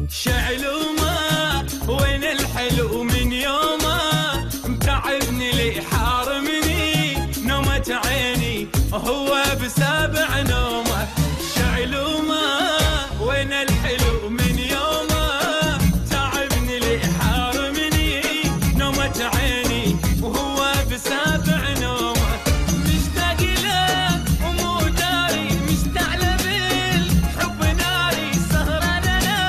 شعلومه وين الحلو من يومه، متعبني لي حارمني نومة عيني هو بسابع نومه. شعلومه وين الحلو من يومه، تعبني لي حارمني نومة عيني وهو بسابع نومه. مشتاق له ومو داري، مشتعل بالحب ناري، سهران انا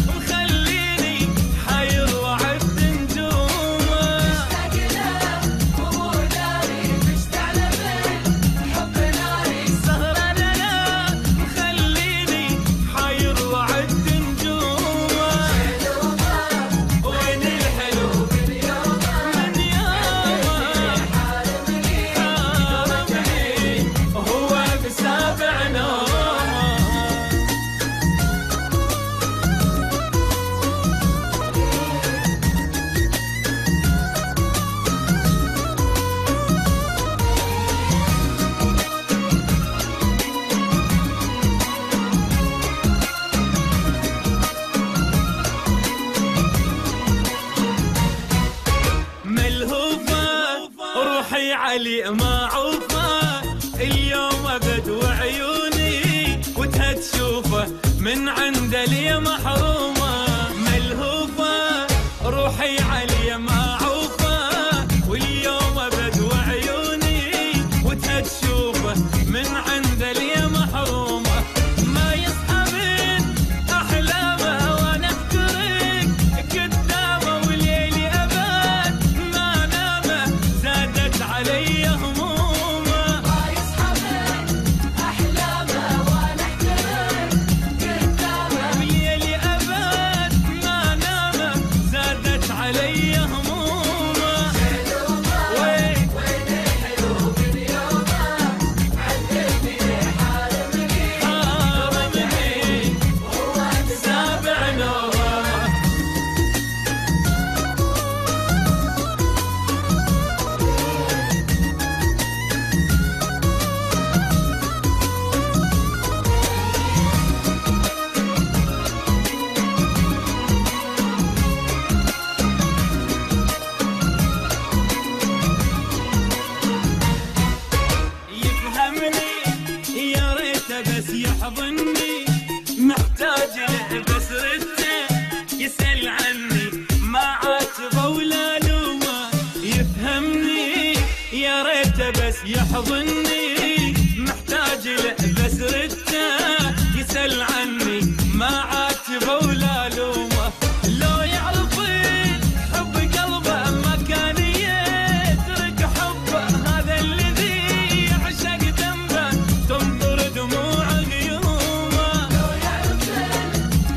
مخليني حير وعبد نجومه. مشتاق له ومو داري، مشتعل بالحب ناري، سهران انا مخليني حير وعبد نجومه. وين الحلو من يومه، من يومه، حارمني هو بسابع نومه. ملهوفة روحي علي معوفة، اليوم ابد وعيوني وتها تشوفه من عند لي محرومة. ملهوفة روحي علي معوفة، واليوم ابد وعيوني وتها تشوفه من عند لي محرومة. ما يصحبن احلامه وانا افترق قدامه، وليلي ابد ما نامه زادت علي همومه. ما يصحبن أحلامه وأنا أحترق قدامه، وليلي ابد ما نامه زادت علي همومه. وين وين الحلو من يومه، علمني حارمني حارمني وهو سابع نومه. يفهمني يا ريته بس يحضني، محتاج له بس رده يسأل عني ما عاتبه ولا لومه. يفهمني يا ريته بس يحضني، محتاج له بس رده يسأل عني ما عاتبه ولا لومه. لو يعرف حب قلبه ما كان يترك حبه، هذا الذي يعشق ذنبه تنطر دموع غيومه. لو يعرف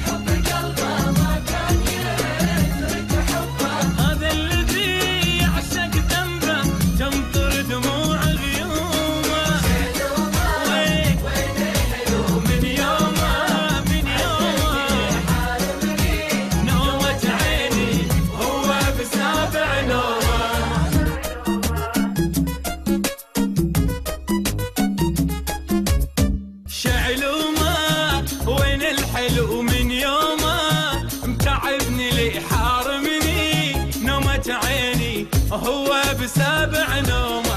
حب قلبه ما كان يترك حبه، هذا الذي يعشق ذنبه تنطر دموع غيومه. وين الحلو من يومه، من يومه حارمني نومة عيني هو بسابع نومه. شعلومه وين الحلو من يومه، متعبني لي حارمني نومة عيني هو بسابع نومه.